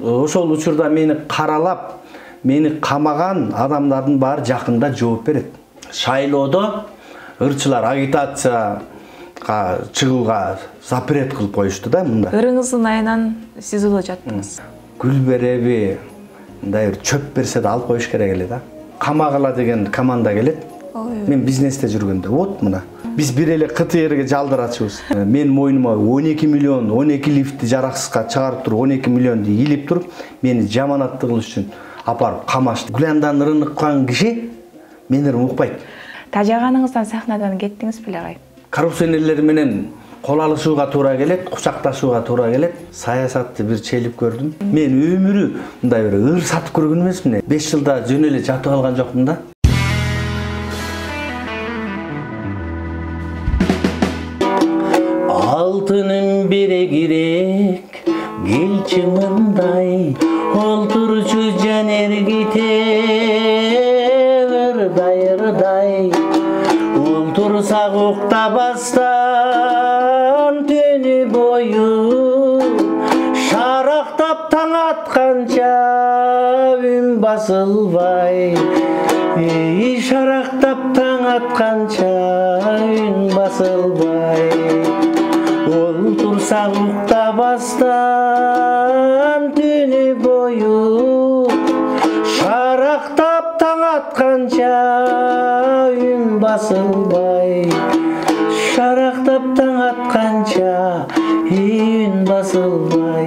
ошол учурда мени каралап, мени камаган адамдардын баары жакында жооп берет. Шайлоодо ырчылар агитацияга чыгууга запрет кылып коюшту да мында. Ырыңыздын айынан СИЗОдо жаттыңыз. Гүл береби, мындай бир чөп берсе да алып коюш керек эле да. Камагыла деген команда келет. Мен бизнесте жүргөндө, вот мына. Биз бир эле КТРге жалдырачыбыз. Мен мойнума 12 миллион, 12 лифтти жараксызга чыгарып туруп, 12 миллионду илип туруп, мени жаманаттык кылыш үчүн апарып камашты. Гүландан ырыныккан киши мени укпайт. Тажаганыңыздан сахнадан кеттиңиз беле агай? Коррупционерлер менен кол алышууга туура келет, кучакташууга туура келет. Саясатты бир челип көрдүм. Мен өмүрү мындай бир ыр сатып көргөн эмесмин. 5 жылда жөн эле жатып алган жокмун да. Алтынын бере керек, келчи мындай, олтурчу жанергите ырдай. Олтурсак уктабастан түнү бою, шарактап таң атканча үн басылбай. Шарактап таң атканча үн басылбай. Олтурсак уктабастан түнү бою, шарактап таң атканча үн басылбай. Шарактап таң атканча үн басылбай.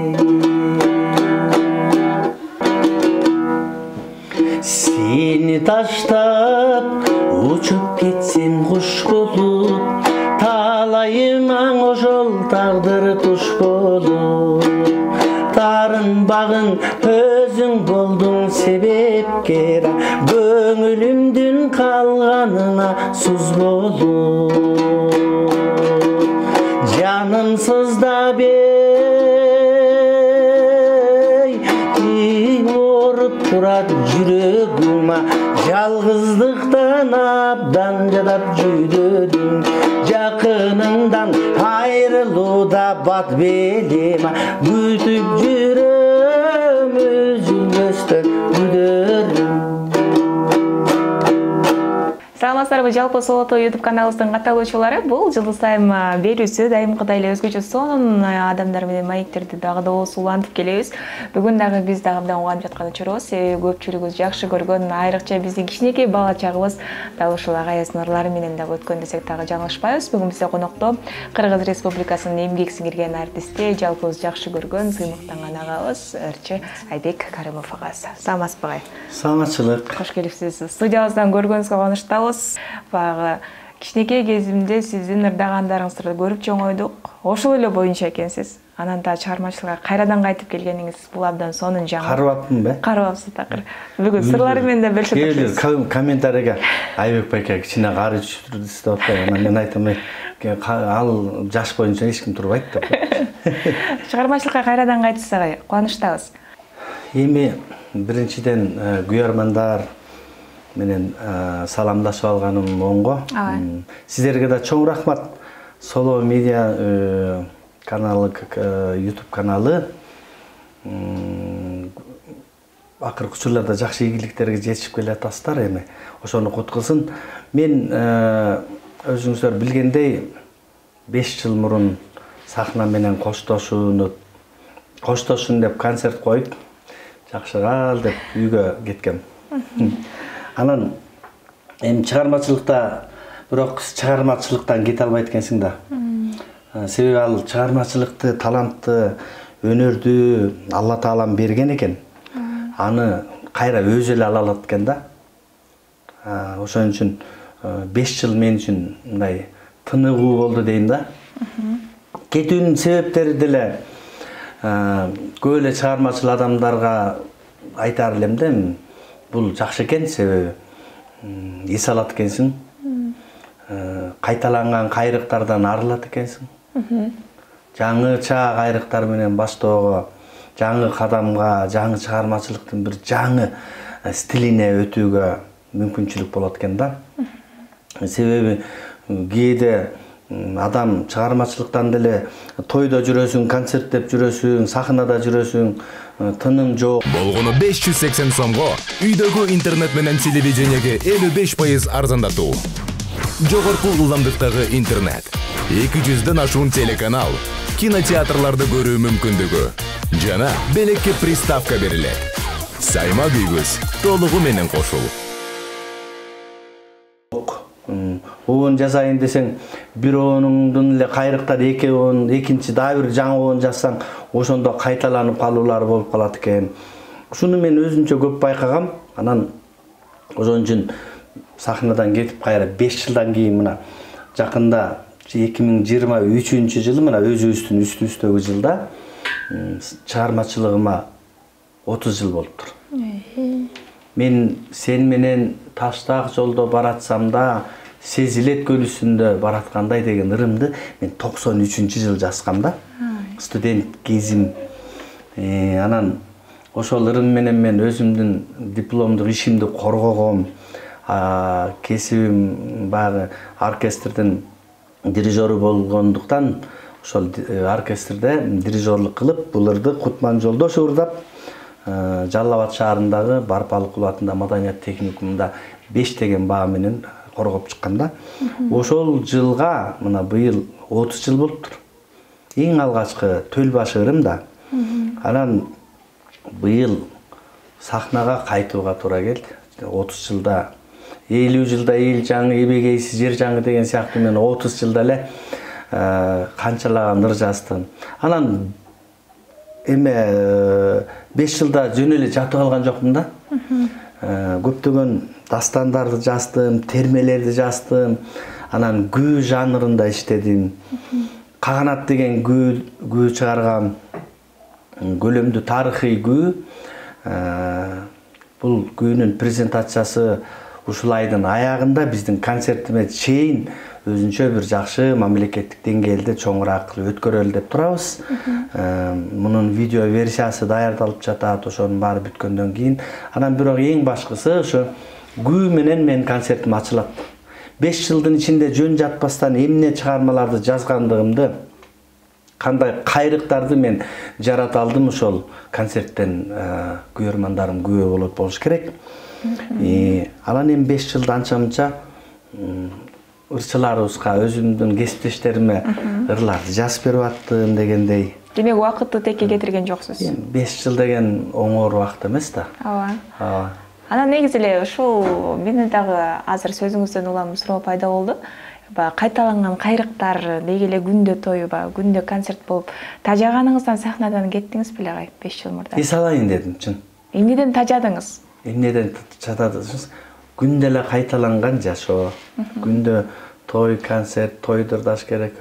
Сени таштап учуп кетсем куш болуп, талайымаң ошол тагдыр туш болуп. Тарынбагын өзүң болдуң себепкер, көңүлүмдүн калганына суз болуп. Жанымсыз да бей ооруп турат жүрөгүма, жалгыздыктан абдан жадап жүдөдүм. Жакыныңдан айрылууда бат белима, күтүп жүрөм үзүлбөстөн күдөрүм. Саламатсыздарбы, жалпы Солото YouTube каналыбыздын катталуучулары. Бул жылдыз сайым берүүсү дайымкыдай эле өзгөчө сонун адамдар менен маектерди дагы да улантып келебиз. Бүгүн дагы биз дагы абдан уланып жаткан учурубуз. Себеби көпчүлүгүбүз жакшы көргөн, айрыкча биздин кичинекей бала чагыбыз дал ушул агайыбыздын ырлары менен дагы өткөн десек дагы жаңылышпайбыз. Бүгүн бизде конокто Кыргыз Республикасынын эмгек сиңирген артисти, жалпыбыз жакшы көргөн, сыймыктанган агабыз ырчы Айбек Карымов агасы. Саламатсызбы агай? Саламатчылык. Кош келипсиз. Студиябыздан көргөнүзгө кубанычтабыз. Багы кичинекей кезимде сиздин ырдагандарыңызды көрүп чоңойдук. Ошол эле боюнча экенсиз. Анан да чыгармачылыкка кайрадан кайтып келгениңиз бул абдан сонун жаңы. Карыбаппын бе? Карыбапсыз такыр. Бүгүн сырлары менен да бөлүшөт. Келиңиз комментарийге Айбек байке кичине кары түшүрдү деп атпайбы. Анан мен айтам, ал жаш боюнча эч ким турбайт деп. Чыгармачылыкка кайрадан кайтсыз агай, кубанычтабыз. Эми биринчиден күйөрмандар менен саламдашып алганым оңго. Сиздерге да чоң рахмат. Соло медиа каналы, YouTube каналы акыркы учурларда жакшы ийгиликтерге жетишип келатасыздар эми. Ошону куткузсын. Мен өзүңүздөр билгендей 5 жыл мурун сахна менен коштошун деп концерт коюп, жакшы кал деп үйгө кеткем. Анан эми чыгармачылыкта, бирок чыгармачылыктан кете албайт экенсиң да. Себеби ал чыгармачылыкты, талантты, өнөрдү Алла Таалам берген экен. Аны кайра өзү эле ала алат экен да. Ошон үчүн 5 жыл мен үчүн мындай тыныгуу болду дейм да. Кетүүнүн себептери деле көп эле чыгармачыл адамдарга айтар элем да. Бул жакшы экен, себеби эс алат экенсиң. Кайталанган кайрыктардан арылат экенсиң. Жаңыча кайрыктар менен баштоого, жаңы кадамга, жаңы чыгармачылыктын бир жаңы стилине өтүүгө мүмкүнчүлүк болот экен да. Себеби кээде адам чыгармачылыктан деле тойдо жүрөсүң, концерттеп жүрөсүң, сахнада жүрөсүң, тыным жок. Болгону 580 сомго үйдөгү интернет менен телевидениеге 55% арзандатуу. Жогорку ылдамдыктагы интернет, 200дөн ашуун телеканал, кинотеатрларды көрүү мүмкүндүгү жана белекке приставка берилет. Сайма күйгүз толугу менен кошул. Оон жасайын десең, бир оонуңдун эле кайрыктар эки оон, экинчи дагы бир жаңы оон жазсаң, ошондо кайталанып калуулар болуп калат экен. Ушуну мен өзүмчө көп байкагам. Анан ошон үчүн сахнадан кетип кайра 5 жылдан кийин мына жакында 2023-жылы мына өзүбүздүн үстүбүздөгү жылда чыгармачылыгыма 30 жыл болуптур. Мен сен менен таштак жолдо баратсам да, сезилет көлүсүндө бараткандай деген ырымды мен 93-жыл жазгам да. Студент кезим. Анан ошол ырым менен мен өзүмдүн дипломдук ишимди коргогом. Кесибим баягы оркестрдин дирижеру болгондуктан ошол оркестрде дирижерлук кылып, буларды Кутман Жолдош урдап, Жалал Абад шаарындагы Барпалык кулатында маданият техникумунда 5 деген баа менен коргоп чыкканда, ошол жылга мына быйыл 30 жыл болуптур. Эң алгачкы төл башы ырым да. Анан быйыл сахнага кайтууга туура келди. 30 жылда 50 жылда эл жаңы, эбегейсиз жер жаңы деген сыяктуу мен 30 жылда эле канчалаган ыр жаздым. Анан эме 5 жылда жөн эле жатып алган жокмун да. Көптөгөн дастандарды жаздым, термелерди жаздым. Анан күү жанрында иштедим. Каганат деген күү чыгаргам. Көлөмдүү тарыхый күү. Бул күүнүн презентациясы ушул айдын аягында биздин концертиме чейин өзүнчө бир жакшы мамлекеттик деңгээлде чоңураак өткөрөлү деп турабыз. Мунун видео версиясы даярдалып жатат, ошонун баары бүткөндөн кийин. Анан бирок эң башкысы ошо күү менен мен концертим ачылат. 5 жылдын ичинде жөн жатпастан эмне чыгармаларды жазгандыгымды, кандай кайрыктарды мен жарата алдым ошол концерттен көрөрмандарым күбө болот болуш керек. Анан эми 5 жылда анча-мынча ырчыларыбызга, өзүмдүн кесиптештериме ырларды жазып берип аттым дегендей. Демек убакытты текке кетирген жоксуз. 5 жыл деген оңор убакыт эмес да. Ооба. Анан негизи эле ушул мени дагы азыр сөзүңүздөн улам суроо пайда болду. Кайталанган кайрыктар деги эле күндө той, күндө концерт болуп, тажаганыңыздан сахнадан кеттиңиз беле агай 5 жыл мурда? Эс алайын дедим, чын. Эмнеден тажадыңыз? Эмнеден жатадыңыз? Күндө эле кайталанган жашоо. Күндө той, концерт, тойдурдаш керек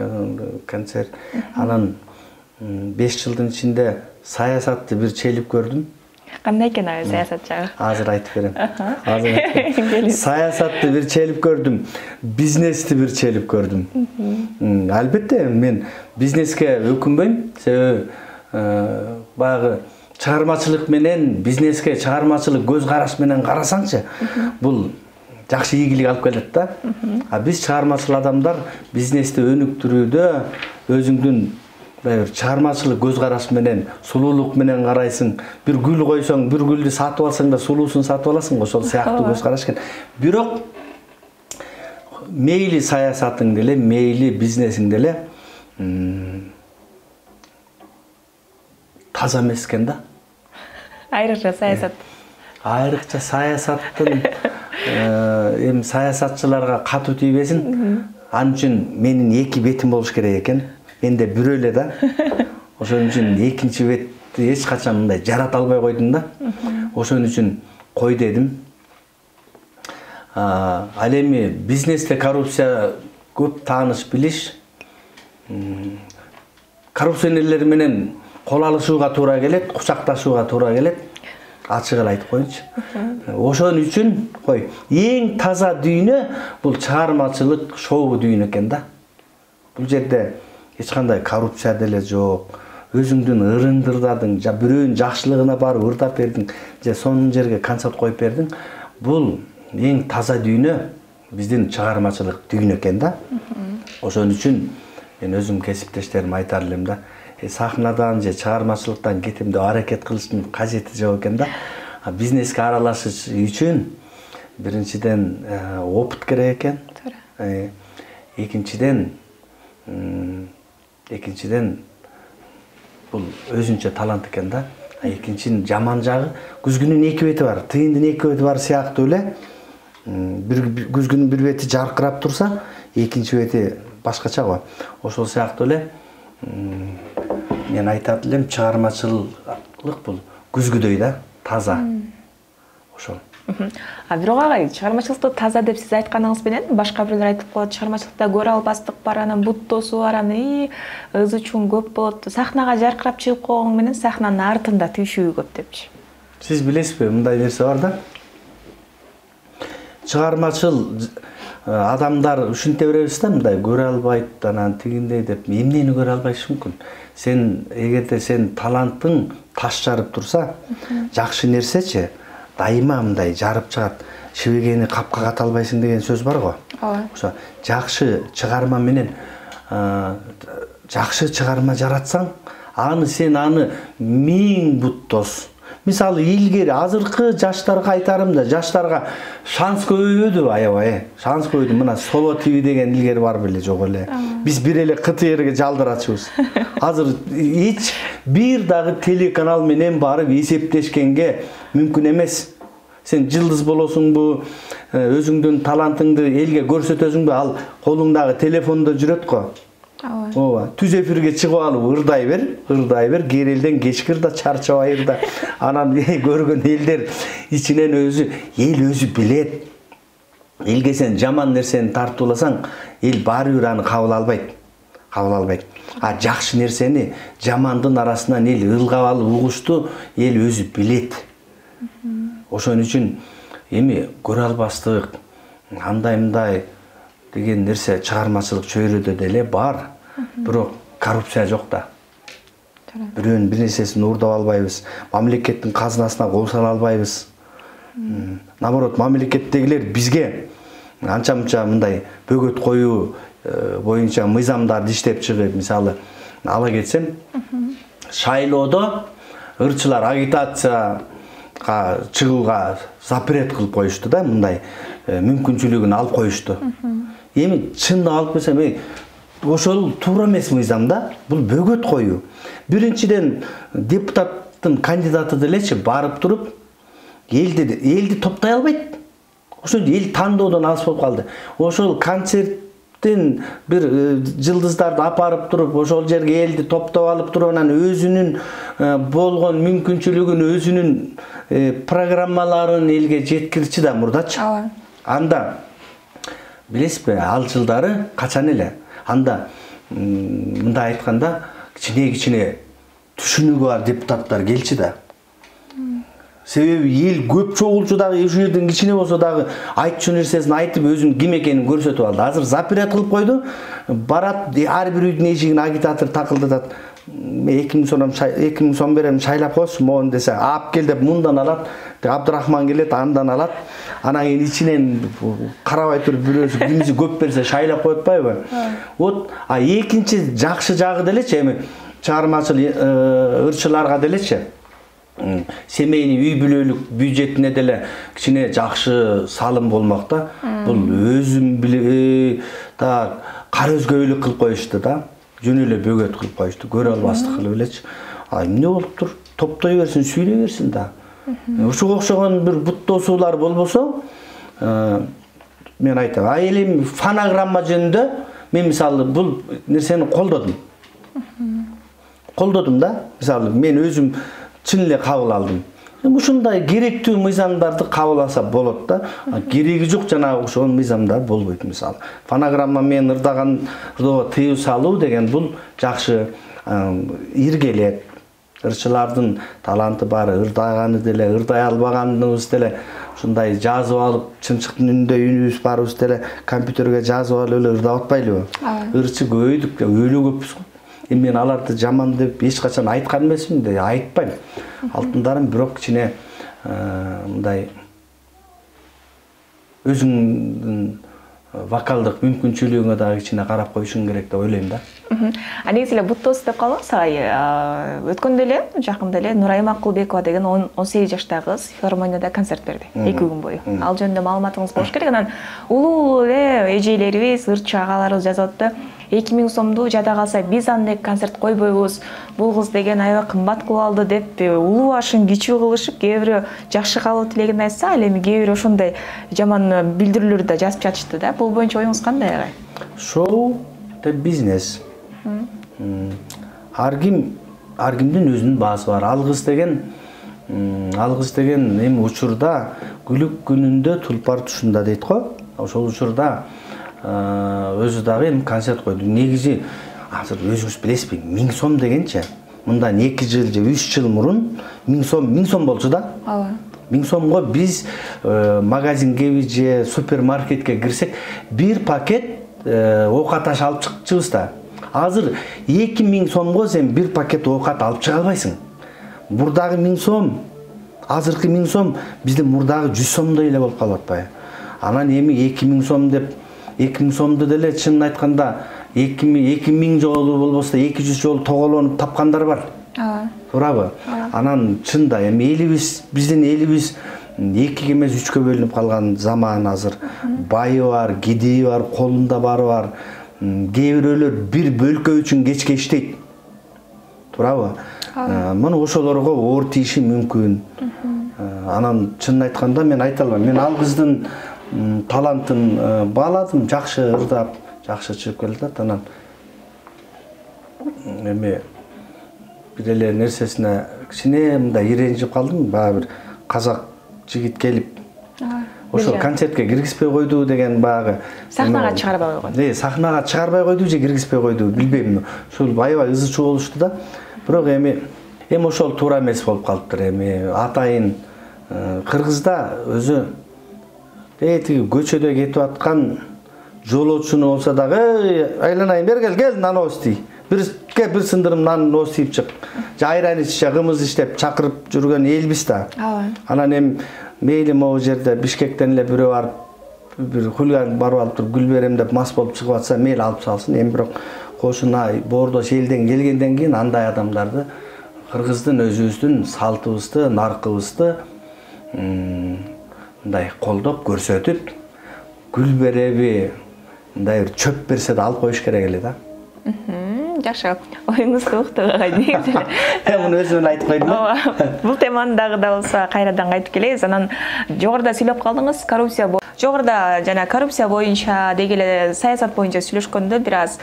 концерт. Анан 5 жылдын ичинде саясатты бир челип көрдүм. Кандай экен ай саясат жагы? Азыр айтып берем. Саясатты бир челип көрдүм, бизнести бир челип көрдүм. Албетте мен бизнеске өкүнбөйм. Себеби баягы чыгармачылык менен бизнеске чыгармачылык көз караш менен карасаңчы, бул жакшы ийгилик алып келет да. Биз чыгармачыл адамдар бизнести өнүктүрүүдө өзүңдүн бир чыгармачылык көз караш менен, сулуулук менен карайсың. Бир гүл койсоң, бир гүлдү сатып алсаң да сулуусун сатып аласың, ошол сыяктуу көз караш экен. Бирок мейли саясатың деле, мейли бизнесиң деле таза эмес экен да. Айрыкча саясат. Айрыкча саясаттын эми саясатчыларга катуу тийбесин. Ал үчүн менин эки бетим болуш керек экен. Менде бирөө эле да. Ошон үчүн экинчи бетти эч качан мындай жарата албай койдум да. Ошон үчүн кой дедим. Ал эми бизнесте коррупция көп тааныш билиш. Коррупционерлер менен кол алышууга туура келет, кучакташууга туура келет. Ачык эле айтып коеюнчу. Ошон үчүн кой, эң таза дүйнө бул чыгармачылык шоу дүйнө экен да. Бул жерде эч кандай коррупция деле жок. Өзүңдүн ырыңды ырдадың, бирөөнүн жакшылыгына барып ырдап бердиң, же сонун жерге концерт коюп бердиң. Бул эң таза дүйнө биздин чыгармачылык дүйнө экен да. Ошон үчүн мен өзүм кесиптештериме айтар элем да. сахнадан же чыгармачылыктан кетем деп аракет кылыштын кажети жок экен да. Бизнеске аралашыш үчүн биринчиден опыт керек экен. Экинчиден бул өзүнчө талант экен да. Экинчинин жаман жагы күзгүнүн эки бети бар, тыйындын эки бети бар сыяктуу эле. Бир күзгүнүн бир бети жаркырап турса, экинчи бети башкача го. Ошол сыяктуу эле мен айтат элем, чыгармачылык бул күзгүдөй да, таза. Ошол. Бирок агай, чыгармачылыкты таза деп сиз айтканыңыз менен башка бирлер айтып коет, чыгармачылыкта көрө албастык бар, анан буттосу бар, анан ызы чуң көп болот. Сахнага жаркырап чыгып койгон менен сахнанын артында түйшүгү көп депчи. Сиз билесизби, мындай нерсе бар да. Чыгармачыл адамдар ушинте беребиз да, мындай көрө албайт, анан тигиндей деп эмнени көрө албайсың мүмкүн. Сен эгерде сен талантың таш жарып турса, жакшы нерсечи дайыма мындай жарып чыгат. Шибегени капка ката албайсың деген сөз бар го. Ошо жакшы чыгарма менен жакшы чыгарма жаратсаң, сен аны 1000 буттос. Мисалы илгери азыркы жаштарга айтарым да, жаштарга шанс көбөйдү, аябай. Шанс көбөйдү. Мына Соло ТВ деген илгери бар беле, жок эле. Биз бир эле КТРге жалдырачыбыз. Азыр эч бир дагы телеканал менен барып эсептешкенге мүмкүн эмес. Сен жылдыз болосуңбу, өзүңдүн талантыңды элге көрсөтөсүңбү, ал колуңдагы телефондо жүрөт го. Ооба, түз эфирге чыгып алып ырдай бер, керелден кечкир да, чарчабайыр да. Анан көргөн элдер ичинен эл өзү билет. Элге сен жаман нерсени тартууласаң, эл баары бир аны кабыл албайт. Жакшы нерсени жамандын арасынан эл ылгап алып угушту, эл өзү билет. Ошон үчүн эми көрө албастык, андай деген нерсе чыгармачылык чөйрөдө деле бар. Бирок коррупция жок да. Бирөөнүн бир нерсесин уурдап албайбыз. Мамлекеттин казынасына кол сала албайбыз. Наоборот, мамлекеттегилер бизге анча-мынча мындай бөгөт коюу боюнча мыйзамдарды иштеп чыгып, мисалы ала кетсем, шайлоодо ырчылар агитацияга чыгууга запрет кылып коюшту да, мындай мүмкүнчүлүгүн алып коюшту. Эми чындап алып келсем, ошол туура эмес мыйзам да, бул бөгөт коюу. Биринчиден депутаттын кандидаты делечи барып туруп элди топтой албайт. Ошол эл тандоодон алыс болуп калды. Ошол концерттин бир жылдыздарды апарып туруп, ошол жерге элди топтоп алып туруп, анан өзүнүн болгон мүмкүнчүлүгүн, өзүнүн программаларын элге жеткирчи да мурдачы. Анда билесизби, ал жылдары качан эле? Анда мындай айтканда кичине түшүнүгү бар депутаттар келчи да. Себеби эл көп чогулчу дагы, ушул жерден кичине болсо дагы айтчу нерсесин айтып, өзүнүн ким экенин көрсөтүп алды. Азыр запрет кылып койду. Барат, ар бир үйдүн эшигине агитатор такылдатат. 2000 сом берем, шайлап койсун могун десе, ап кел деп мындан алат. Абдырахман келет, андан алат. Анан ичинен карабай туруп бирөөсү кимиси көп берсе шайлап коюп атпайбы? Вот, экинчи жакшы жагы делечи, эми чыгармачыл ырчыларга делечи, семейный үй бүлөлүк бюджетине деле кичине жакшы салым болмок да. Бул өзүм биле кара өзгөбүлүк кылып коюшту да. Жөн эле бөгөт кылып коюшту, көрө албастык кылып элечи. Эмне болуптур? Топтой берсин, сүйлөй берсин да. Ушуга окшогон бир буттосуулар болбосо, мен айтам, элем фонограмма жөнүндө мен мисалы бул нерсени колдодум да. Мисалы мен өзүм чын эле кабыл алдым. Ушундай керектүү мыйзамдарды кабыл алса болот да. Кереги жок жанагы ошол мыйзамдар болбойт мисалы. Фонограмма менен ырдоого тыюу салуу деген бул жакшы иргелет. Ырчылардын таланты бар, ырдаганы деле, ырдай албаганыбыз деле ушундай жазып алып, чымчыктын үнүндөй үнүбүз барыбыз деле компьютерге жазып алып эле ырдап атпайлыбы? Ырчы көбөйдүк, өлү көппүз го. Эми мен аларды жаман деп эч качан айткан эмесмин да, айтпайм. Алтындарым бирок кичине мындай өзүңдүн вокалдык мүмкүнчүлүгүңө дагы кичине карап коюшуң керек деп ойлойм да. Негизи эле Бутос деп калабыз агай. Өткөндө эле, жакында эле Нурайым Акылбекова деген 18 жаштагы кыз филармонияда концерт берди 2 күн бою. Ал жөнүндө маалыматыңыз болуш керек. Анан улуу эле эжелерибиз, ырчы агаларыбыз жазып атты. 2000 сомду жада калса биз андай концерт койбойбуз. Бул кыз деген аябай кымбат кылып алды деп улуу башын кичүү кылышып, кээ бирөө жакшы кабыл тилегин айтса, ал эми кээ бирөө ошондой жаман билдирүүлөрдү да жазып жатышты да. Бул боюнча оюңуз кандай агай? Шоу деп бизнес. Ар кимдин өзүнүн баасы бар. Ал кыз деген эми учурда күлүк күнүндө тулпар тушунда дейт го. Ошол учурда өзү дагы эми концерт койду. Негизи азыр өзүңүз билесизби, 1000 сом дегенчи мындан 2 жыл же 3 жыл мурун 1000 сом болчу да. Ооба. 1000 сомго биз магазинге же супермаркетке кирсек бир пакет оокат аш алып чыкчубуз да. Азыр 2000 сомго сен бир пакет оокат алып чыга албайсың. Мурдагы 1000 сом, азыркы 1000 сом биздин мурдагы 100 сомдой эле болуп калып атпайбы? Анан эми 2000 сом деп 2000 сомду деле чынын айтканда 2000 жолу болбосо 200 жолу тоголонуп тапкандар бар. Туурабы? Анан чында эми биздин элибиз 2-ге эмес 3-кө бөлүнүп калган заман азыр. Байы бар, кедейи бар, колунда бары бар. Кээ бирөөлөр бир бөлкө үчүн кечке иштейт. Туурабы? Мына ошолорго оор тийиши мүмкүн. Анан чынын айтканда мен айта албайм. Мен ал кыздын талантын бааладым, жакшы ырдап, жакшы чыгып келатат. Анан эми бир эле нерсесине кичине мындай иренжип калдым. Баягы бир казак жигит келип ошо концертке киргизбей койду деген баягы сахнага чыгарбай койгон. Сахнага чыгарбай койду же киргизбей койду, билбейм. Ошол аябай ызы-чуу болушту да. Бирок эми ошол туура эмес болуп калыптыр. Эми атайын кыргызда өзү тиги көчөдө кетип аткан жолоочуну болсо дагы айланайын бер кел наноос дей. Бир сындырым нан ноос ийип чык. Же айран ич, же кымыз ич деп чакырып жүргөн элбиз да. Анан эми мейли могу жерде Бишкектен эле бирөө барып бир хулиган барып алып туруп гүл берем деп мас болуп чыгып атса мейли алып салсын. Эми бирок кошуна боордош элден келгенден кийин андай адамдарды кыргыздын өзүбүздүн салтыбызды, наркыбызды мындай колдоп көрсөтүп гүл береби, мындай бир чөп берсе да алып коюш керек эле да. Жакшы. Оюңузду уктук агай. Мен муну өзүмөн айтып койдум. Бул теманы дагы да болсо кайрадан кайтып келебиз. Анан жогоруда сүйлөп калдыңыз, коррупция. Жогоруда жана коррупция боюнча деги эле саясат боюнча сүйлөшкөндө бир аз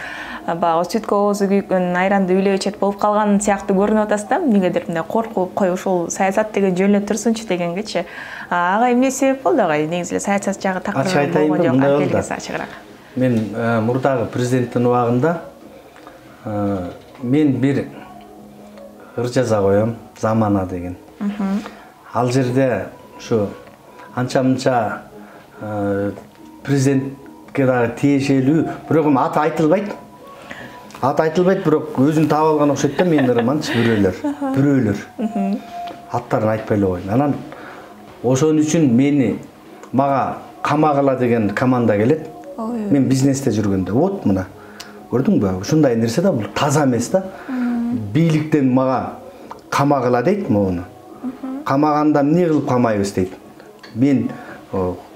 баягы сүткө оозу күйгөн, айранды үйлөө ичет болуп калган сыяктуу көрүнүп атасыз да. Эмнегедир мындай коркуп, кой ушул саясат деген жөн эле турсунчу дегенгечи. Агай эмне себеп болду агай? Негизи эле саясат жагы такыр болгон жок, келгенсиз ачыгыраак. Мен мурдагы президенттин убагында мен бир ыр жаза коем, замана деген. Ал жерде ушу анча-мынча президентке дагы тиешелүү, бирок аты айтылбайт. Аты айтылбайт, бирок өзүн таап алган окшойт да менин ырыманчы бирөөлөр. Аттарын айтпай эле коеюн. Анан ошон үчүн мага камагыла деген команда келет. Мен бизнесте жүргөндө, вот мына. Көрдүңбү? Ушундай нерсе да, бул таза эмес да. Бийликтен мага камагыла дейт моуну. Камаганда эмне кылып камайбыз дейт. Мен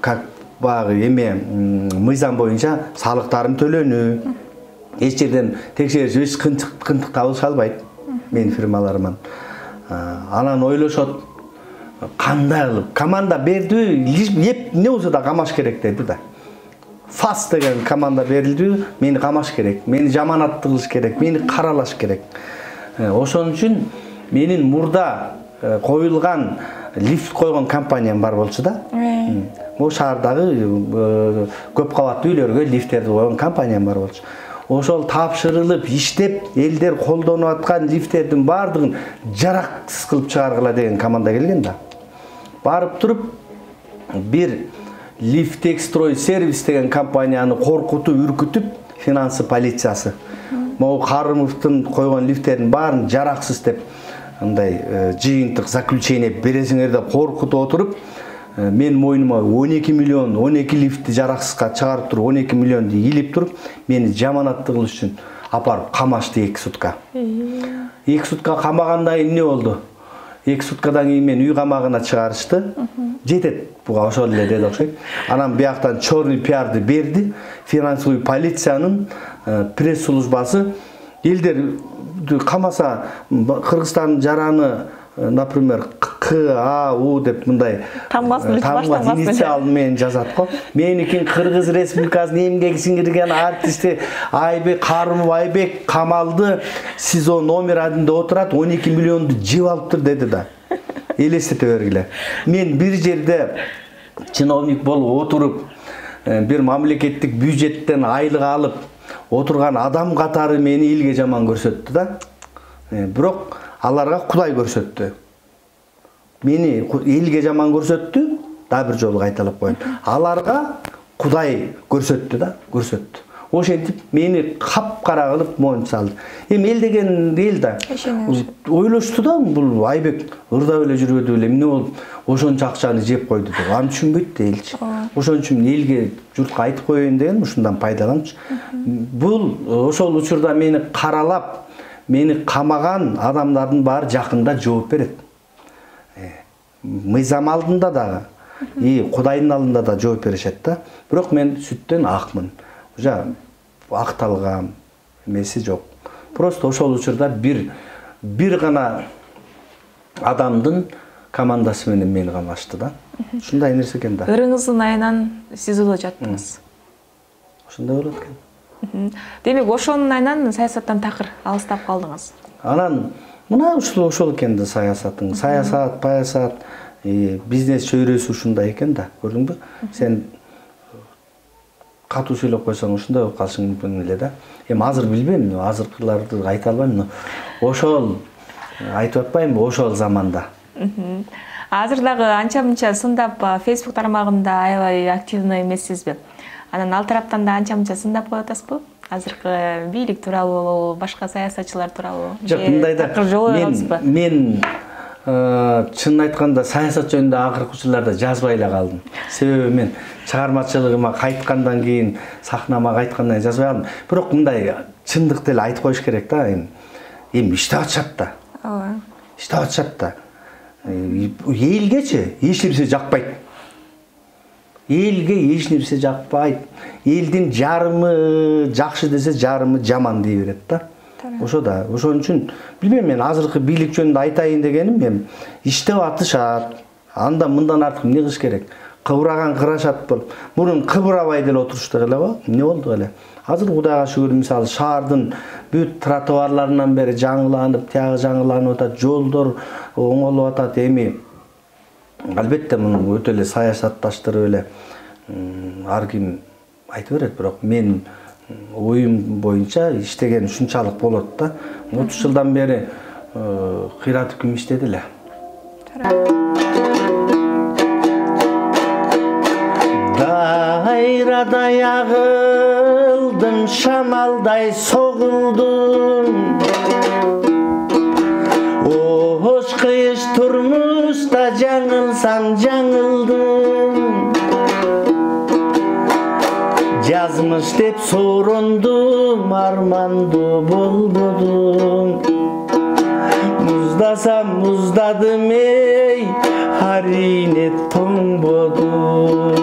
как баягы мыйзам боюнча салыктарым төлөнүү, эч жерден текшериш, эч кынтык табылыша албайт менин фирмаларыман. Анан ойлошот, кандай кылып команда бердиби, эмне болсо да камаш керек деди да. Фас деген команда берилди, мени камаш керек, мени жаманатты кылыш керек, мени каралаш керек. Ошон үчүн менин мурда коюлган лифт койгон компаниям бар болчу да. Бул шаардагы көп кабаттуу үйлөргө лифттерди койгон компаниям бар болчу. Ошол тапшырылып, иштеп, элдер колдонуп аткан лифттердин баардыгын жараксыз кылып чыгаргыла деген команда келген да. Барып туруп бир Лифтекстрой сервис деген компанияны коркутуп, үркүтүп, финансы полициясы. Могу Карымовдун койгон лифттердин баарын жараксыз деп мындай жыйынтык заключение бересиңер деп коркутуп отуруп, мен мойныма 12 миллион, 12 лифтті жарақсызға чыгарып туруп, 12 миллионду илип туруп, мени жаманаттыгы үчүн апарып камашты 2 сутка. 2 сутка камагандан кийин эмне болду? 2 суткадан кийин мен үй камагына чыгарышты. Жетет буга ошол эле деди окшойт. Анан бияктан черный пиарды берди. Финансовый полициянын пресс-службасы элдер камаса Кыргызстан жараны, например, КАУ деп мындай тамгасы инициал менен жазат го. Меникин Кыргыз Республикасынын эмгек сиңирген артисти Айбек Карымов Айбек камалды СИЗО номер 1-де отурат, 12 миллионду жеп алыптыр деди да. Элестете бергиле. Мен бир жерде чиновник болуп отуруп, бир мамлекеттик бюджеттен айлык алып отурган адам катары мени элге жаман көрсөттү да. Бирок аларга Кудай көрсөттү. Мени элге жаман көрсөттү, да бир жолу кайталап коеюн. Аларга Кудай көрсөттү да, көрсөттү. Ошентип мени капкара кылып моюн салды. Эми эл деген эл да. Ойлошту да, бул Айбек ырдап эле жүрбөдү беле, эмне болуп ошончо акчаны жеп койду деп. Аны түшүнбөйт да элчи. Ошон үчүн элге журтка айтып коеюн деген ушундан пайдаланчу. Бул ошол учурда мени каралап, мени камаган адамдардын баары жакында жооп берет. Мыйзам алдында дагы, Кудайдын алдында да жооп беришет да. Бирок мен сүттөн акмын. Уже акталгам эмеси жок. Просто ошол учурда бир гана адамдын командасы менен мени камашты да. Ушундай нерсе экен да. Ырыңыздын айынан СИЗОдо жаттыңыз. Ошондой болот экен. Демек ошонун айынан саясаттан такыр алыстап калдыңыз. Анан мына ошол экен да саясатың. Саясат, паясат, бизнес чөйрөсү ушундай экен да. Көрдүңбү? Сен катуу сүйлөп койсоң ушундай болуп калышың мүмкүн эле да. Эми азыр билбейм, азыркыларды айта албайм, но ошол айтып атпаймынбы, ошол заманда. Азыр дагы анча-мынча сындап Facebook тармагында аябай активный эмессизби? Анан ал тараптан да анча-мынча сындап коюп атасызбы? Азыркы бийлик тууралуу, башка саясатчылар тууралуу. Жок, мындай да. Мен чынын айтканда саясат жөнүндө акыркы учурларда жазбай эле калдым. Себеби мен чыгармачылыгыма кайткандан кийин, сахнама кайткандан кийин жазбай калдым. Бирок мындай чындыкты эле айтып коюш керек да. Эми иштеп атышат да. Ооба. Иштеп атышат да. Элгечи эч нерсе жакпайт. Элге эч нерсе жакпайт. Элдин жарымы жакшы десе, жарымы жаман дей берет да. Ошо да. Ошон үчүн билбейм, мен азыркы бийлик жөнүндө айтайын дегеним, мен иштеп атышат. Анда мындан артык эмне кылыш керек? Кыбыраган кырашат болуп. Мурун кыбырабай деле отуруштук эле го. Эмне болду эле? Азыр Кудайга шүгүр, мисалы шаардын бүт тротуарларынан бери жаңыланып, тягы жаңыланып атат, жолдор оңолуп атат. Эми албетте муну өтө эле саясатташтырып эле ар ким айтып берет, бирок мен оюм боюнча иштеген ушунчалык болот да. 30 жылдан бери кыйратып ким иштеди эле. Дайрадай агылдым, шамалдай согулдум. Ош кыйыш турмушта жаңылсам жаңылдым. Жазмыш деп соорондум, армандуу болбодум. Муздасам муздадым эй, арине тоңбодум.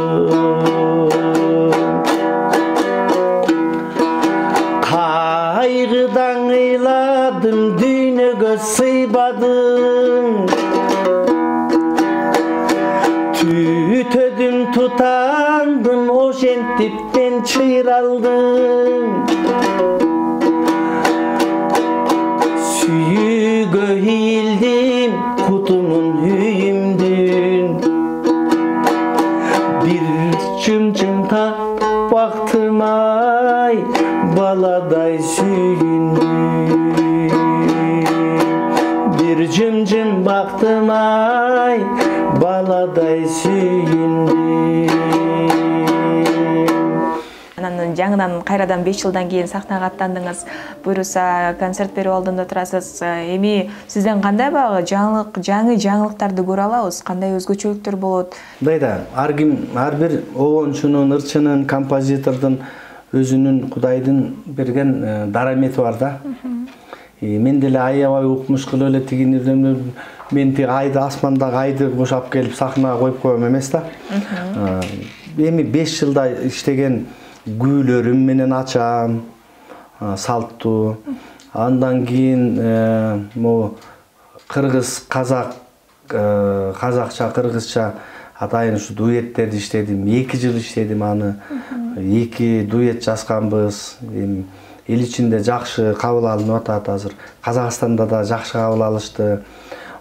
Кайгыдан ыйладым, дүйнөгө сыйбадым. Түтөдүм, тутандым, ошентип мен чыйралдым. Сүйүүгө ийилдим, кутумун үйүмдүн. Бир чым-чым бактым ай, баладай сүйүндүм. Бир жым-жым бактым ай, баладай сүйүндүм. Анан анан жаңыдан кайрадан 5 жылдан кийин сахнага аттандыңыз. Буюрса концерт берүү алдында турасыз. Эми сизден кандай баягы жаңы жаңылыктарды көрө алабыз? Кандай өзгөчөлүктөр болот? Мындай да, ар бир обончунун, ырчынын, композитордун өзүнүн Кудайдын берген дарамети бар да. Мен деле аябай укмуш кылып эле тигини мен тиги айды, асмандагы айды бошап келип сахнага коюп коем эмес да. Эми 5 жылда иштеген күүлөрүм менен ачам, салттуу. Андан кийин могу кыргыз, казак, казакча, кыргызча атайын ушу дуэттерди иштедим. 2 жыл иштедим аны. 2 дуэт жазганбыз. Эл ичинде жакшы кабыл алынып атат азыр. Казакстанда да жакшы кабыл алышты.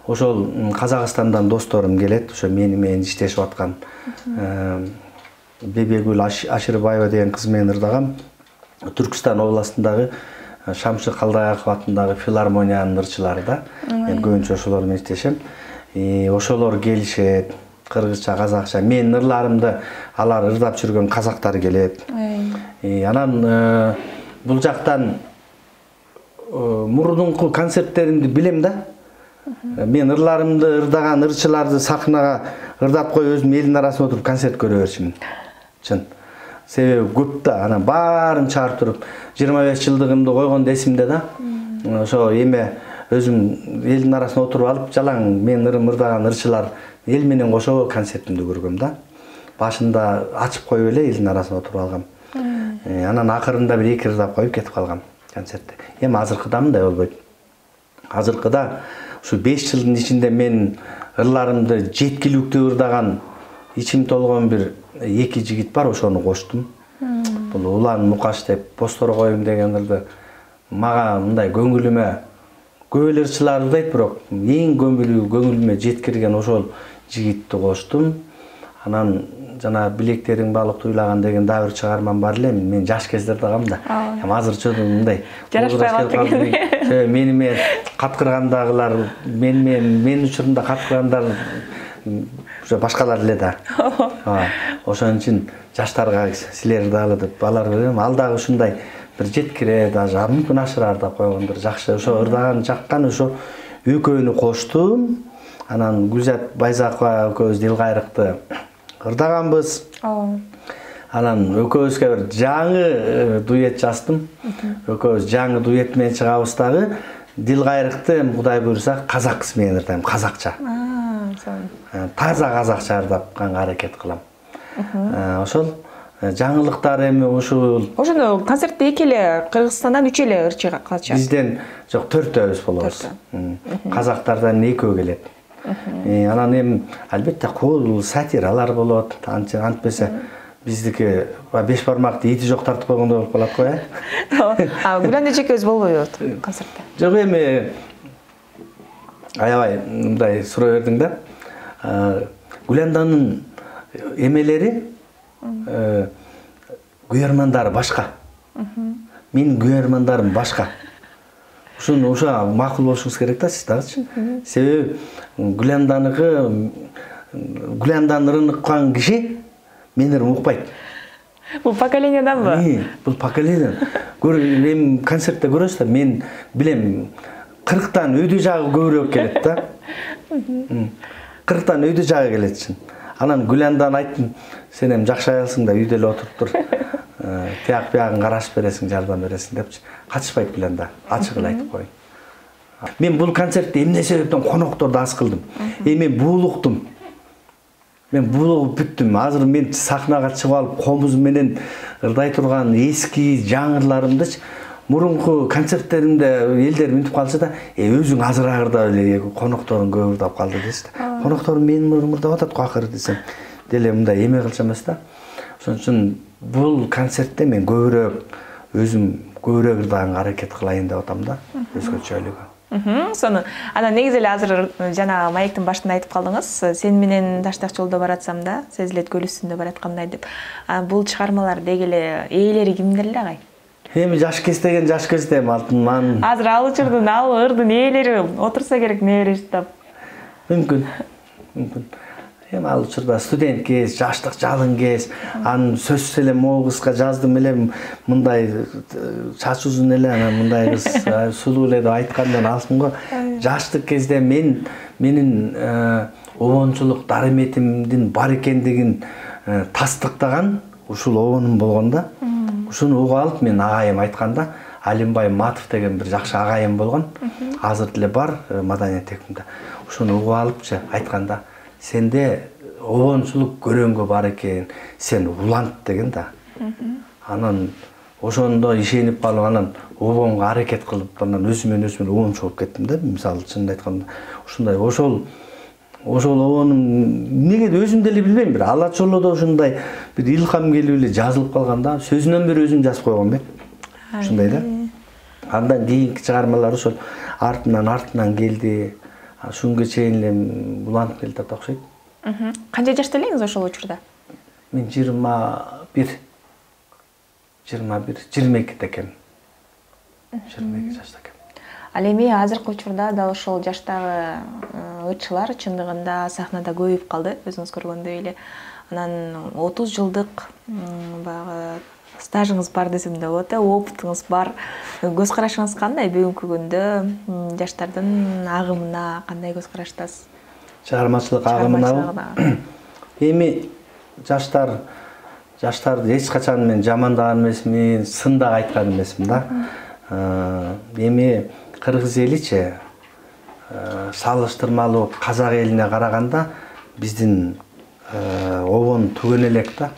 Ошол Казакстандан досторум келет, ошо менен иштешип аткан. Бебегүл Ашырбаева деген кыз менен ырдагам. Түркістан областындагы Шамшыр Калдаяков атындагы филармониянын ырчылары да. Мен көбүнчө ошолор менен иштешем. Ошолор келишет, кыргызча, казакча. Менин ырларымды алар ырдап жүргөн казактар келет. Анан бул жактан мурдунку концерттеримди билем да. Мен ырларымды ырдаган ырчыларды сахнага ырдап коюп өзүм элдин арасында отуруп концерт көрө берчимин. Чын. Себеби көп да, анан баарын чыгарып туруп 25 жылдыгымды койгон эсимде да. Ошо эме өзүм элдин арасында отуруп алып жалаң мен ырдаган ырчылар эл менен кошо концертимди көргөм да. Башында ачып коюп эле элдин арасында отуруп алгам. Анан акырында бир 2 ырдап коюп кетип калгам концертте. Эми азыркыда мындай болбойт. Азыркыда ушу 5 жылдын ичинде мен ырларымды жеткиликтүү ырдаган ичим толгон бир 2 жигит бар, ошону коштум. Бул Улан Мукаш деп постор коюм деген ырды мага мындай көңүлүмө көп эле ырчылар ырдайт, бирок эң көңүлүмө жеткирген ошол жигитти коштум. Анан жана билектериң балык туйлаган деген дагы бир чыгармам бар эле. Мен жаш кезде ырдагам да. Азырча мындай жарашпай калды. Мени менен каткыргандагылар, мен учурумда каткыргандар уже башкалар эле да. Ошон үчүн жаштарга силер дагы деп алар берем. Ал дагы ушундай бир жеткире, даже мүмкүн ашырар да койгондор жакшы. Ошо ырдаган жаккан ошо экөөнү коштум. Анан Гүлзат Байзакова экөөбүз Дилгайрыкты ырдаганбыз. Анан экөөбүзгө бир жаңы дуэт жаздым. Экөөбүз жаңы дуэт менен чыгабыз дагы. Дилгайрыкты Кудай буйрса казак кыз менен ырдайм, казакча. Таза казакча ырдапканга аракет кылам. Ошол жаңылыктар эми ушул. Ошону концертте 2 эле, Кыргызстандан 3 эле ырчы калча. Бизден жок 4-төбүз болобуз. Казактардан 2 келет. Анан эми албетте кол сатиралар болот. Антпесе биздики 5 бармакты ити жок тартып койгондой болуп калат го, Гүлан эжекебиз болбойбу концертте? Жок, эми аябай мындай суроо бердиң да. Гүланданын эмелери күйөрмандары башка. Менин күйөрмандарым башка. Ошо макул болушуңуз керек да сиз дагычы. Себеби Гүландан ырыныккан киши мени укпайт. Бул поколенияданбы? Бул поколение. Эми концертте көрөсүз да, мен билем 40тан өйдө жагы көбүрөөк келет да. 40тан өйдө жагы келет чын. Анан Гүландан айттым, сен эми жакшы аялсың да, үйдө эле отуруп тур. Тияк биягын карашып бересиң, жардам бересиң депчи. Качышпайт Гүланда, ачык эле айтып коеюн. Мен бул концертте эмне себептен конокторду аз кылдым. Мен буулуктум. Мен буулугуп бүттүм. Азыр мен сахнага чыгып алып, комуз менен ырдай турган эски жаңырларымдычы мурунку концерттеримде элдер минтип калса да, өзүң азыраак ырдап эле, конокторуң көп ырдап калды дейсиз. Конокторум менин мурун ырдап атат го акыры десем, деле мындай эме кылчу эмес да. Ошон үчүн бул концертте мен өзүм көбүрөөк ырдаганга аракет кылайын деп атам да, өзгөчөлүгү. Сону анан негизи эле азыр жана маектин башында айтып калдыңыз, сен менен таштак жолдо баратсам да, сезилет көл үстүндө бараткандай деп. Бул чыгармалар деги эле ээлери кимдер эле агай? Эми жаш кездеген жаш кезде алтын. Азыр ал учурдун ырдын ээлери отурса керек, не бериштап. Мүмкүн. Эми ал учурда студент кез, жаштык жалын кез, анын сөзсүз эле могу кызга жаздым эле мындай чачы узун эле, анан мындай кыз сулуу эле деп айткандан алсым го. Жаштык кезде менин обончулук дарыметимдин бар экендигин тастыктаган ушул обонум болгондо, ушуну угуп алып мен агайым айтканда, Алимбай Матов деген бир жакшы агайым болгон. Азыр деле бар маданият текимде. Ушуну угуп алыпчы айтканда, сенде обончулук көрөнгө бар экен, сен улант деген да. Анан ошондо ишенип калып, анан обонго аракет кылып, анан өзүмөн обончу болуп кеттим да. Мисалы чынын айтканда, ушундай ошол обонум неге өзүм деле билбейм, бир ала чолодо ушундай бир илхам келип эле жазылып калганда, сөзүнөн бери өзүм жазып койгон бе. Ушундай да. Андан кийинки чыгармалар ошол артынан келди. Шунга чейин эле уланып келатат окшойт. Канча жашта элеңиз ошол учурда? Мен 22 экенмин. 22 жашта экенмин. Ал эми азыркы учурда дал ошол жаштагы ырчылар чындыгында сахнада көбөйүп калды, өзүңүз көргөндөй эле. Анан 30 жылдык баягы стажыңыз бар десем де болот, опытыңыз бар. Көз карашыңыз кандай бүгүнкү күндө жаштардын агымына кандай көз караштасыз? Чыгармачылык агымына. Эми жаштарды эч качан мен жамандаган эмесмин, сын да айткан эмесмин да. Эми кыргыз эличи салыштырмалуу казак элине караганда биздин обон түгөн элек да.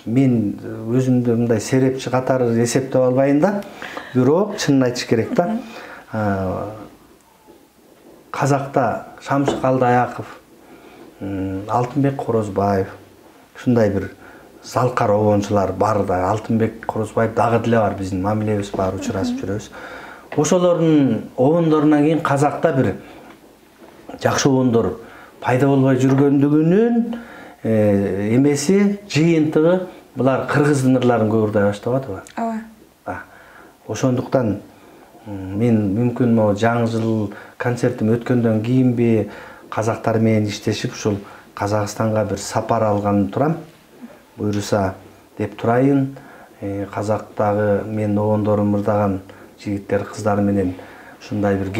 Мен өзүмдү мындай серепчи катары эсептеп албайын да, бирок чынын айтыш керек да. Казакта Шамшык Алдаяков, Алтынбек Корозбаев, ушундай бир залкар обончулар бар да. Алтынбек Корозбаев дагы деле бар, биздин мамилебиз бар, учурашып жүрөбүз. Ошолордун обондорунан кийин казакта бир жакшы обондор пайда болбой жүргөндүгүнүн эмеси, жыйынтыгы булар кыргыздын ырларын көп ырдай баштабадыбы? Ооба. Ошондуктан мен мүмкүн могу жаңы жыл концертим өткөндөн кийинби казактар менен иштешип ушул Казакстанга бир сапар алган турам. Буйруса деп турайын. Казактагы мен обондорум ырдаган жигиттер, кыздар менен ушундай бир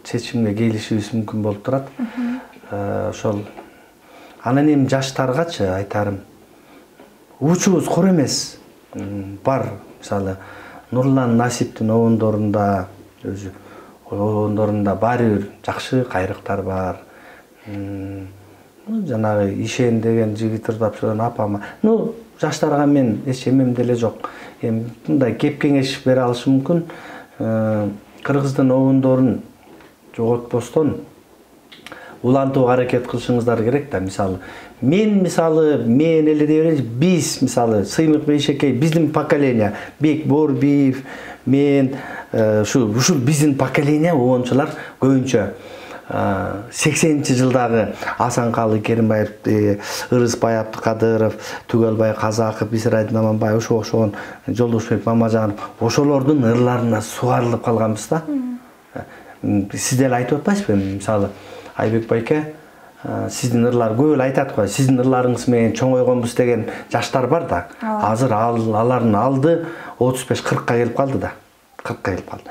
чечимге келишибиз мүмкүн болуп турат. Ошол анан эми жаштаргачы айтарым, учубуз кур эмес. Бар, мисалы, Нурлан Насиптин обондорунда баары бир жакшы кайрыктар бар. Жанагы Ишен деген жигит ырдап жүргөн апама. Жаштарга мен эч эмем деле жок. Эми мындай кеп кеңеш бере алышым мүмкүн. Кыргыздын обондорун жоготпостон улантууга аракет кылышыңыздар керек да. Мен эле дей биз Сыймык Бейшекей, биздин поколение, Бек Борбиев, мен ушул биздин поколение обончулар көбүнчө 80-чи жылдагы Асанкалы Керимбаев, Ырысбай Абдыкадыров, Түгөлбай Казаков, Бисирайдын Аманбай, ошого окшогон Жолдошбек Мамажанов, ошолордун ырларына сугарылып калганбыз да. Сиз деле айтып атпайсызбы? Мисалы, Айбек байке, сиздин ырлар көп эле айтат го, сиздин ырларыңыз менен чоңойгонбуз деген жаштар бар да. Азыр алардын алды 35-40ка келип калды да. 40ка келип калды.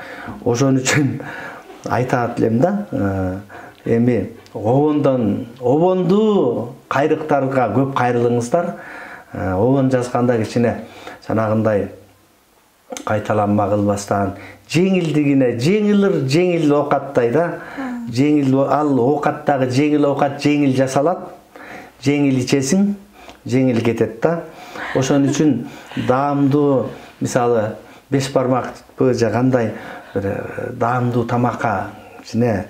Ошон үчүн айтат элем да. Эми обонду кайрыктарга көп кайрылыңыздар. Обон жазганда кичине жанагындай кайталанма кылбастан, жеңил окаттай да. Ал окаттагы жеңил окат жеңил жасалат, жеңил ичесиң, жеңил кетет да. Ошон үчүн даамдуу, мисалы, 5 бармак же кандай бир даамдуу тамакка ичине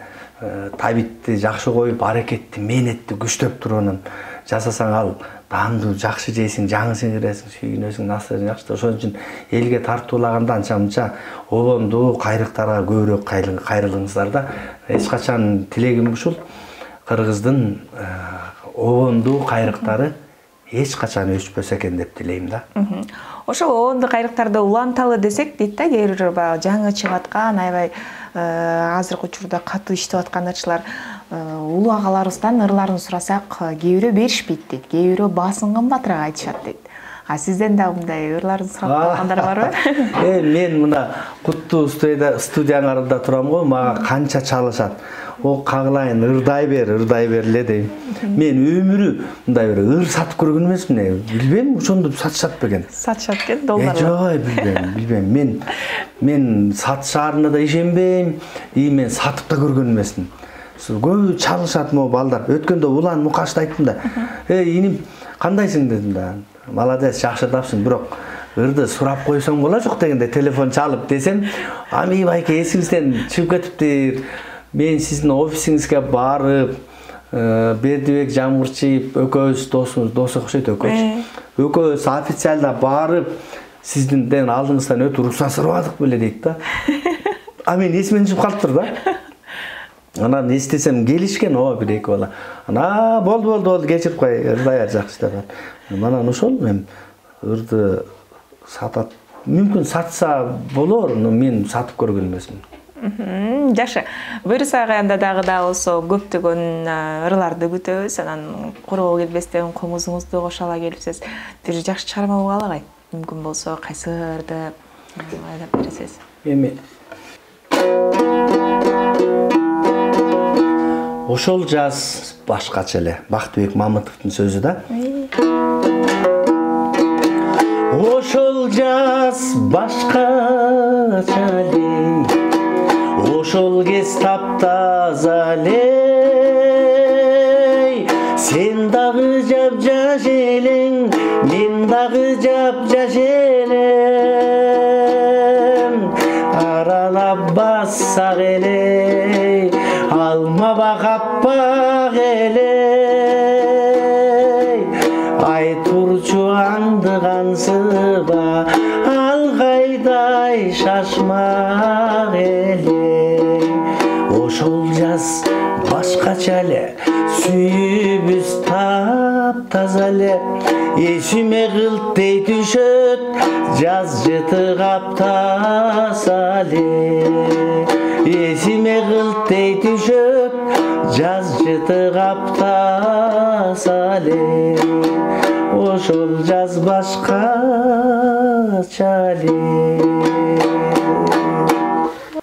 табитти жакшы коюп, аракетти, мээнетти күчтөп туруп жасасаң, ал даамдуу жакшы жейсиң, жаңысың киресиң, сүйүнөсүң, настроең жакшы. Ошон үчүн элге тартуулаганда анча-мынча обондуу кайрыктарга көбүрөөк кайрылыңыздар да. Эч качан тилегим ушул, кыргыздын обондуу кайрыктары эч качан өчпөсө экен деп тилейм да. Ошол обондуу кайрыктарды уланталы десек дейт да, кээ бир жаңы чыгып аткан, аябай азыркы учурда катуу иштеп аткан ырчылар. улуу агаларыбыздан ырларын сурасак кээ бирөө беришпейт дейт, кээ бирөө баасын кымбатыраак айтышат дейт. А сизден да мындай ырларын сурап калгандар барбы? Мен мына куттуу студияның арында турам го, мага канча чалышат. О кагылайын, ырдай бер эле дейм. Мен өмүрү мындай бир ыр сатып көргөн эмесмин. Билбейм, ошондо сатышат бекен. Сатышат экен, долларлар. Жок, билбейм. Мен сатышаарына да ишенбейм, мен сатып да көргөн эмесмин. Көбү чалышат мо балдар. Өткөндө улан мукашты айттым да. Иним, кандайсың дедим да. Молодец, жакшы тапсың, бирок ырды сурап койсоң боло жок дегенде телефон чалып десем, ами байке эсиңизден чыгып кетиптир. Мен сиздин офисиңизге барып, Бердибек Жамгырчиев экөөбүз дос окшойт экөөбүз. Экөөбүз официально барып, сиздин алдыңыздан өтүп уруксат сурабадык беле дейт да. Мен эсимден чыгып калыптыр да. Анан эстесем келишкен, бир-эки бала. Ана болду, кечирип кой, ырдай жакшы деп. Манан ошол мен ырды сатат. Мүмкүн сатса болор, но мен сатып көргөн эмесмин. Жакшы. Буюрса анда дагы да болсо көптөгөн ырларды күтөбүз. Анан куроо келбестен комузуңузду кошо ала келипсиз. Бир жакшы чыгарма боло алгай. Мүмкүн болсо кайсы ырды айтып бересиз? Ошол жаз башкача эле. Бактыбек Мамытовдун сөзү да. Ошол жаз башкача эле. Ошол кез таптаза эле. Сен дагы жап-жаш элең, мен дагы жап-жаш элем. Аралап бассак эле, алма каппак эле. Ай турчу андыгансыба, алгайдай шашмак эле. Ошол жаз башкача эле, сүйүбүз таптаза эле. Эсиме кылтей түшөт, жаз жыты каптаса эле. Эсиме кылтей түшөт, жаз жыты каптаса эле. Ошол жаз башкача эле.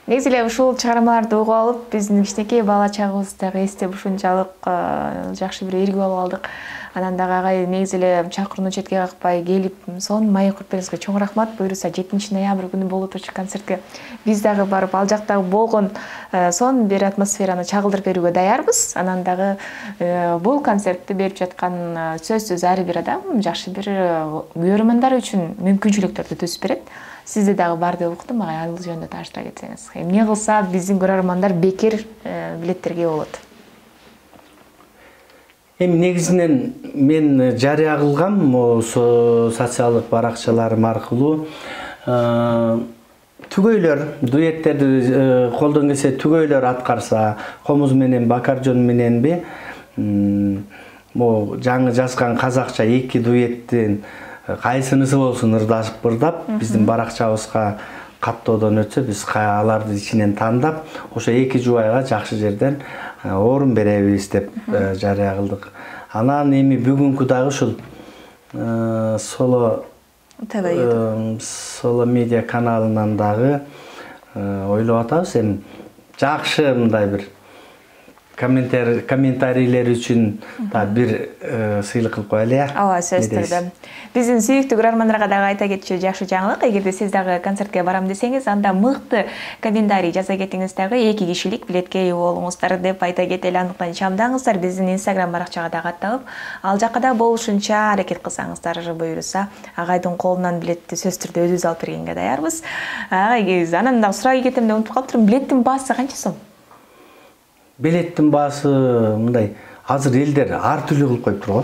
Негизи эле ушул чыгармаларды угуп алып, биздин кичинекей бала чагыбыздагы эстеп ушунчалык жакшы бир эргип алып алдык. Анан дагы агай негизи эле чакырууну четке какпай келип, сонун маек куруп бериңизге чоң рахмат. Буюрса 7 ноябрь күнү болуп турчу концертке биз дагы барып, ал жактагы болгон сонун бир атмосфераны чагылдырып берүүгө даярбыз. Анан дагы бул концертти берип жаткан сөзсүз ар бир адам жакшы бир көрөрмандар үчүн мүмкүнчүлүктөрдү түзүп берет. Сизде дагы бар деп уктум, ага ал жөнүндө тааныштыра кетсеңиз. Эмне кылса биздин көрөрмандар бекер билеттерге болот? Негизинен мен жарыя кылгам социалдык баракчаларым аркылуу түгөйлөр, дуэттерди колдон келсе түгөйлөр аткарса, Комуз менен Бакаржон мененби жаңы жазган казакча 2 дуэттин кайсынысы болсун ырдашып ырдап, биздин баракчабызга каттоодон өтсө, биз аларды ичинен тандап, ошо 2 жубайга жакшы жерден орун беребиз деп жарыя кылдык. Анан эми бүгүнкү дагы ушул Соло медиа каналынан дагы ойлоп атабыз. Эми жакшы мындай бир комментарийлер үчүн да бир сыйлык кылып коелу. Ооба, сөзсүз түрдө. Биздин сүйүктүү көрөрмандарга дагы айта кетчү жакшы жаңылык. Эгерде сиз дагы концертке барам десеңиз, анда мыкты комментарий жаза кетиңиз дагы 2 кишилик билетке ээ болуңуздар деп айта кетели. Андыктан чамдаңыздар, биздин Instagram баракчага дагы атталып, ал жакка да болушунча аракет кылсаңыздар, буюрса агайдын колунан билетти сөзсүз түрдө өзүбүз алып бергенге даярбыз. Агайгиз, анан дагы сурай кетем деп унутуп калыптырмын. Билеттин баасы канча сом? Билеттин баасы мындай, азыр элдер ар түрлүү кылып коюптур го.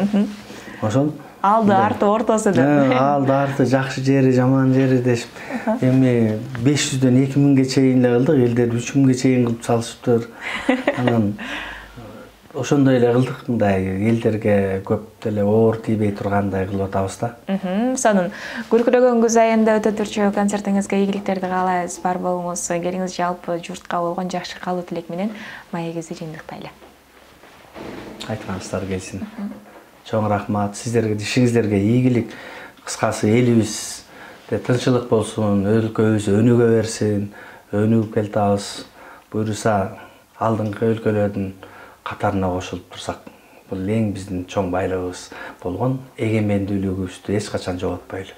Ошол алды арты ортосу деп. Алды арты жакшы жери, жаман жери дешип. Эми 500дөн 2000ге чейин эле кылдык, элдер 3000ге чейин кылып салышыптыр. Анан ошондой эле кылдык, мындай элдерге көп деле оор тийбей тургандай кылып атабыз да. Сонун көркүрөгөн күз айында өтө турчу концертиңизге ийгиликтерди каалайбыз, бар болуңуз, келиңиз жалпы журтка болгон жакшы каалоо тилек менен маегибизди жыйынтыктайлы. айтқаныңыздар келсін. Чоң рахмат сіздерге, ишиңиздерге ийгилик. Кыскасы элибизде тынчылык болсун, өлкөбүз өнүгө берсин, өнүгүп келтабыз. Буюрса алдыңкы өлкөлөрдүн катарына кошулуп турсак, бул эң биздин чоң байлыгыбыз болгон эгемендүүлүгүбүздү эч качан жоготпойлу.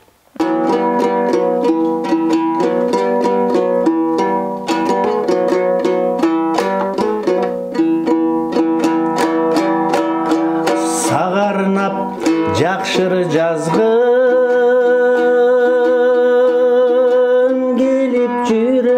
Сагарнап жакшыры жазгын келип жүрөм.